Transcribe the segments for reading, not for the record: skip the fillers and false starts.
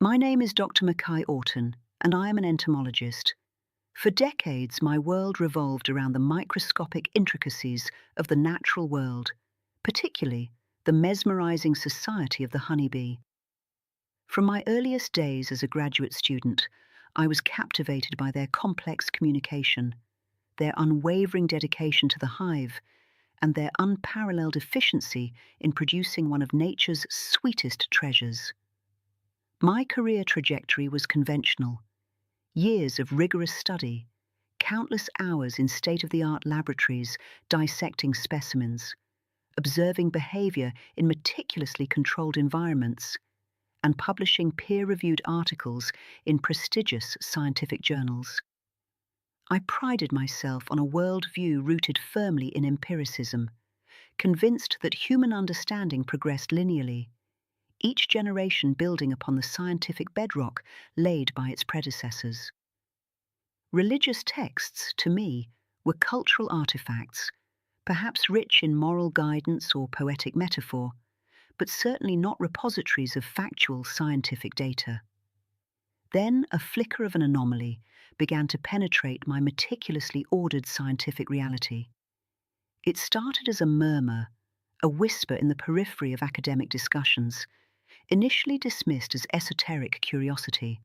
My name is Dr. Makay Orton, and I am an entomologist. For decades, my world revolved around the microscopic intricacies of the natural world, particularly the mesmerizing society of the honeybee. From my earliest days as a graduate student, I was captivated by their complex communication, their unwavering dedication to the hive, and their unparalleled efficiency in producing one of nature's sweetest treasures. My career trajectory was conventional. Years of rigorous study, countless hours in state-of-the-art laboratories dissecting specimens, observing behavior in meticulously controlled environments, and publishing peer-reviewed articles in prestigious scientific journals. I prided myself on a worldview rooted firmly in empiricism, convinced that human understanding progressed linearly, each generation building upon the scientific bedrock laid by its predecessors. Religious texts, to me, were cultural artifacts, perhaps rich in moral guidance or poetic metaphor, but certainly not repositories of factual scientific data. Then a flicker of an anomaly began to penetrate my meticulously ordered scientific reality. It started as a murmur, a whisper in the periphery of academic discussions, initially dismissed as esoteric curiosity.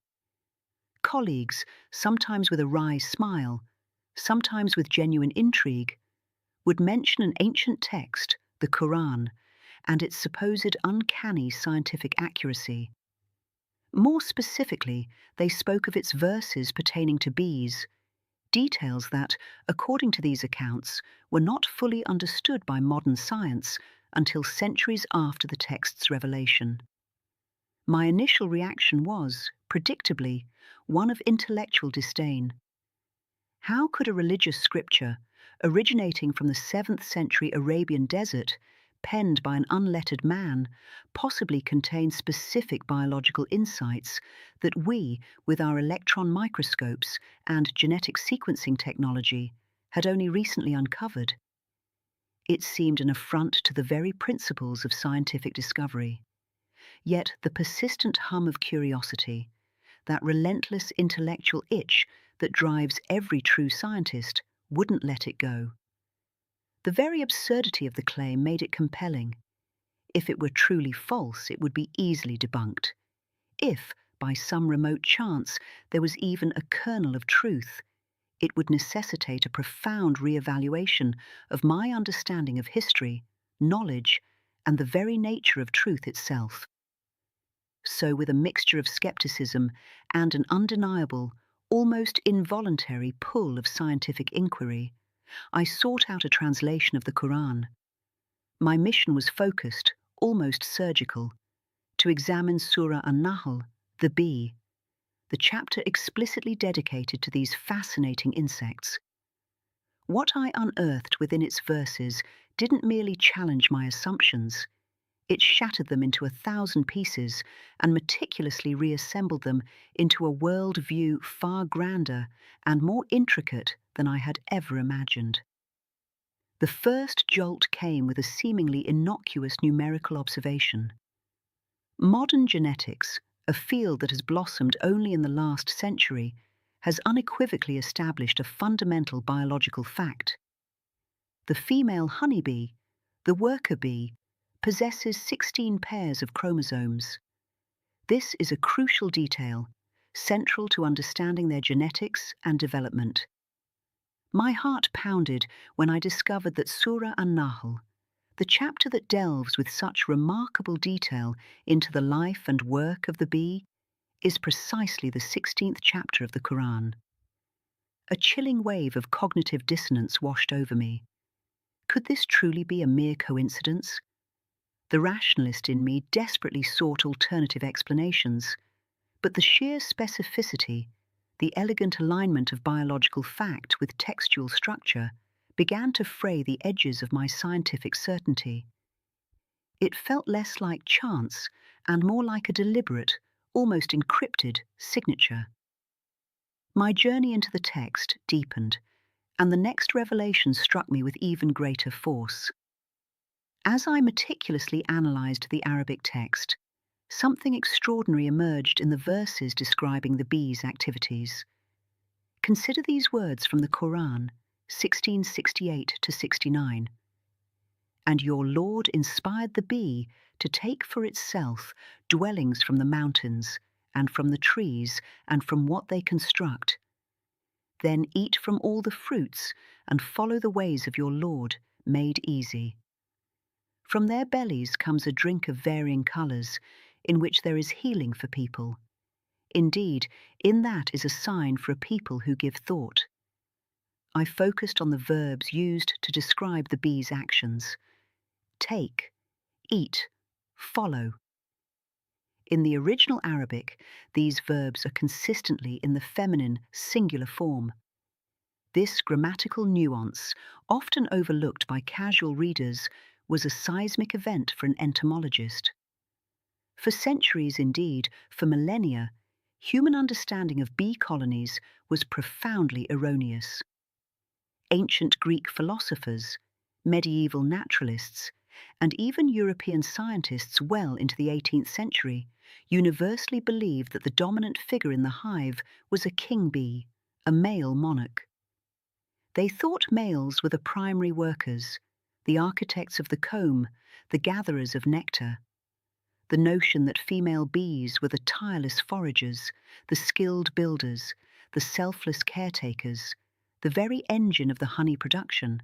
Colleagues, sometimes with a wry smile, sometimes with genuine intrigue, would mention an ancient text, the Quran, and its supposed uncanny scientific accuracy. More specifically, they spoke of its verses pertaining to bees, details that, according to these accounts, were not fully understood by modern science until centuries after the text's revelation. My initial reaction was, predictably, one of intellectual disdain. How could a religious scripture, originating from the 7th century Arabian desert, penned by an unlettered man, possibly contain specific biological insights that we, with our electron microscopes and genetic sequencing technology, had only recently uncovered? It seemed an affront to the very principles of scientific discovery. Yet the persistent hum of curiosity, that relentless intellectual itch that drives every true scientist, wouldn't let it go. The very absurdity of the claim made it compelling. If it were truly false, it would be easily debunked. If, by some remote chance, there was even a kernel of truth, it would necessitate a profound re-evaluation of my understanding of history, knowledge, and the very nature of truth itself. So, with a mixture of skepticism and an undeniable, almost involuntary pull of scientific inquiry, I sought out a translation of the Quran. My mission was focused, almost surgical, to examine Surah An-Nahl, the bee, the chapter explicitly dedicated to these fascinating insects. What I unearthed within its verses didn't merely challenge my assumptions, it shattered them into 1,000 pieces and meticulously reassembled them into a worldview far grander and more intricate than I had ever imagined. The first jolt came with a seemingly innocuous numerical observation. Modern genetics, a field that has blossomed only in the last century, has unequivocally established a fundamental biological fact. The female honeybee, the worker bee, possesses 16 pairs of chromosomes. This is a crucial detail, central to understanding their genetics and development. My heart pounded when I discovered that Surah An-Nahl, the chapter that delves with such remarkable detail into the life and work of the bee, is precisely the 16th chapter of the Quran. A chilling wave of cognitive dissonance washed over me. Could this truly be a mere coincidence? The rationalist in me desperately sought alternative explanations, but the sheer specificity, the elegant alignment of biological fact with textual structure, began to fray the edges of my scientific certainty. It felt less like chance and more like a deliberate, almost encrypted signature. My journey into the text deepened, and the next revelation struck me with even greater force. As I meticulously analyzed the Arabic text, something extraordinary emerged in the verses describing the bees' activities. Consider these words from the Quran, 1668 to 69. And your Lord inspired the bee to take for itself dwellings from the mountains, and from the trees, and from what they construct. Then eat from all the fruits, and follow the ways of your Lord, made easy. From their bellies comes a drink of varying colours, in which there is healing for people. Indeed, in that is a sign for a people who give thought. I focused on the verbs used to describe the bee's actions. Take, eat, follow. In the original Arabic, these verbs are consistently in the feminine, singular form. This grammatical nuance, often overlooked by casual readers, was a seismic event for an entomologist. For centuries, indeed, for millennia, human understanding of bee colonies was profoundly erroneous. Ancient Greek philosophers, medieval naturalists, and even European scientists well into the 18th century universally believed that the dominant figure in the hive was a king bee, a male monarch. They thought males were the primary workers, the architects of the comb, the gatherers of nectar. The notion that female bees were the tireless foragers, the skilled builders, the selfless caretakers, the very engine of the honey production,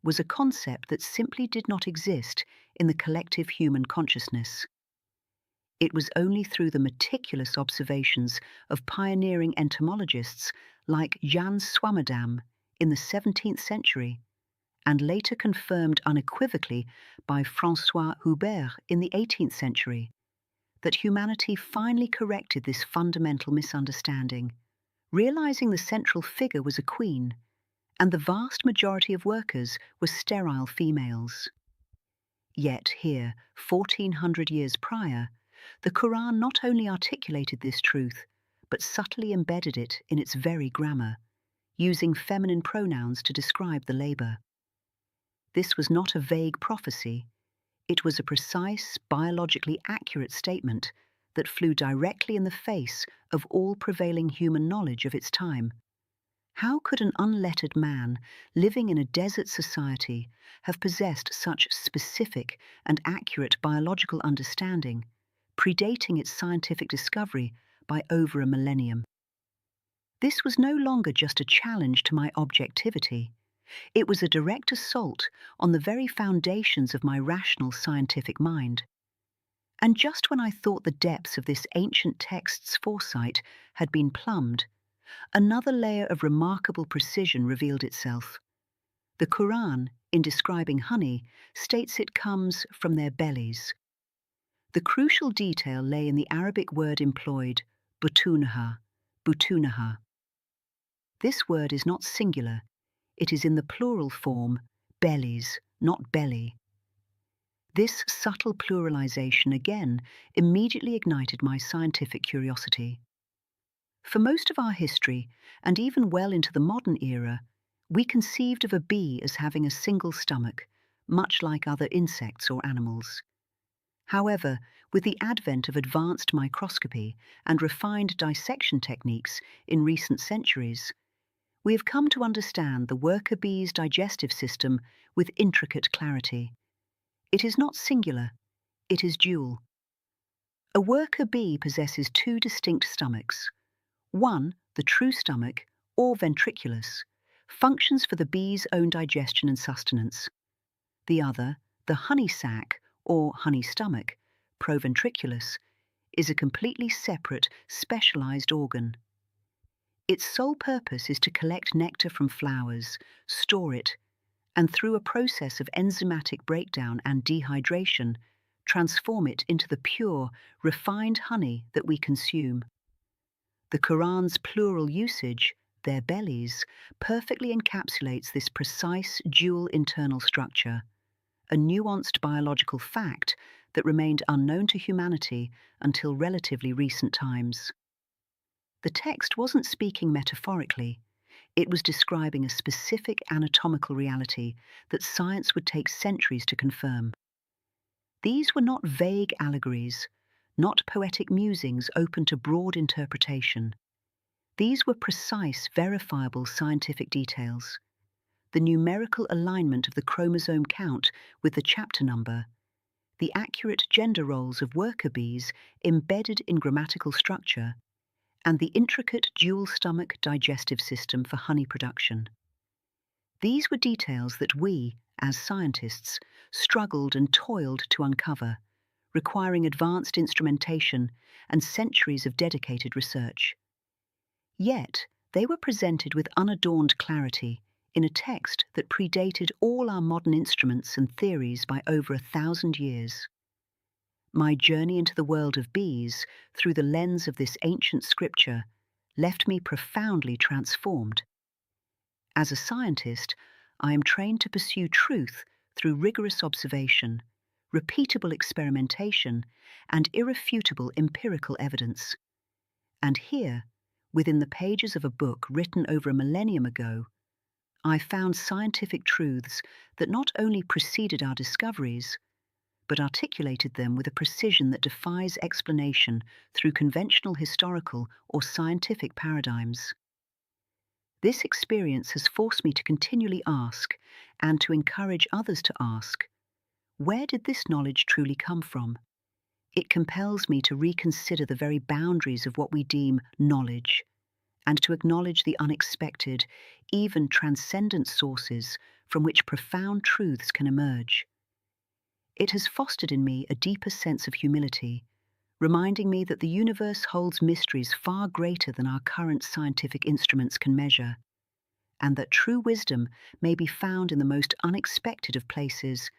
was a concept that simply did not exist in the collective human consciousness. It was only through the meticulous observations of pioneering entomologists like Jan Swammerdam in the 17th century, and later confirmed unequivocally by François Hubert in the 18th century, that humanity finally corrected this fundamental misunderstanding, realizing the central figure was a queen, and the vast majority of workers were sterile females. Yet here, 1400 years prior, the Quran not only articulated this truth, but subtly embedded it in its very grammar, using feminine pronouns to describe the labor. This was not a vague prophecy. It was a precise, biologically accurate statement that flew directly in the face of all prevailing human knowledge of its time. How could an unlettered man living in a desert society have possessed such specific and accurate biological understanding, predating its scientific discovery by over a millennium? This was no longer just a challenge to my objectivity. It was a direct assault on the very foundations of my rational scientific mind. And just when I thought the depths of this ancient text's foresight had been plumbed, another layer of remarkable precision revealed itself. The Quran, in describing honey, states it comes from their bellies. The crucial detail lay in the Arabic word employed, butunaha, butunaha. This word is not singular. It is in the plural form, bellies, not belly. This subtle pluralization again immediately ignited my scientific curiosity. For most of our history, and even well into the modern era, we conceived of a bee as having a single stomach, much like other insects or animals. However, with the advent of advanced microscopy and refined dissection techniques in recent centuries, we have come to understand the worker bee's digestive system with intricate clarity. It is not singular, it is dual. A worker bee possesses two distinct stomachs. One, the true stomach, or ventriculus, functions for the bee's own digestion and sustenance. The other, the honey sac, or honey stomach, proventriculus, is a completely separate, specialized organ. Its sole purpose is to collect nectar from flowers, store it, and through a process of enzymatic breakdown and dehydration, transform it into the pure, refined honey that we consume. The Quran's plural usage, their bellies, perfectly encapsulates this precise dual internal structure, a nuanced biological fact that remained unknown to humanity until relatively recent times. The text wasn't speaking metaphorically. It was describing a specific anatomical reality that science would take centuries to confirm. These were not vague allegories, not poetic musings open to broad interpretation. These were precise, verifiable scientific details. The numerical alignment of the chromosome count with the chapter number, the accurate gender roles of worker bees embedded in grammatical structure, and the intricate dual-stomach digestive system for honey production. These were details that we, as scientists, struggled and toiled to uncover, requiring advanced instrumentation and centuries of dedicated research. Yet, they were presented with unadorned clarity in a text that predated all our modern instruments and theories by over 1,000 years. My journey into the world of bees through the lens of this ancient scripture left me profoundly transformed. As a scientist, I am trained to pursue truth through rigorous observation, repeatable experimentation, and irrefutable empirical evidence. And here, within the pages of a book written over a millennium ago, I found scientific truths that not only preceded our discoveries, but articulated them with a precision that defies explanation through conventional historical or scientific paradigms. This experience has forced me to continually ask, and to encourage others to ask, where did this knowledge truly come from? It compels me to reconsider the very boundaries of what we deem knowledge, and to acknowledge the unexpected, even transcendent sources from which profound truths can emerge. It has fostered in me a deeper sense of humility, reminding me that the universe holds mysteries far greater than our current scientific instruments can measure, and that true wisdom may be found in the most unexpected of places,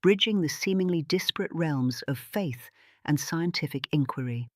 bridging the seemingly disparate realms of faith and scientific inquiry.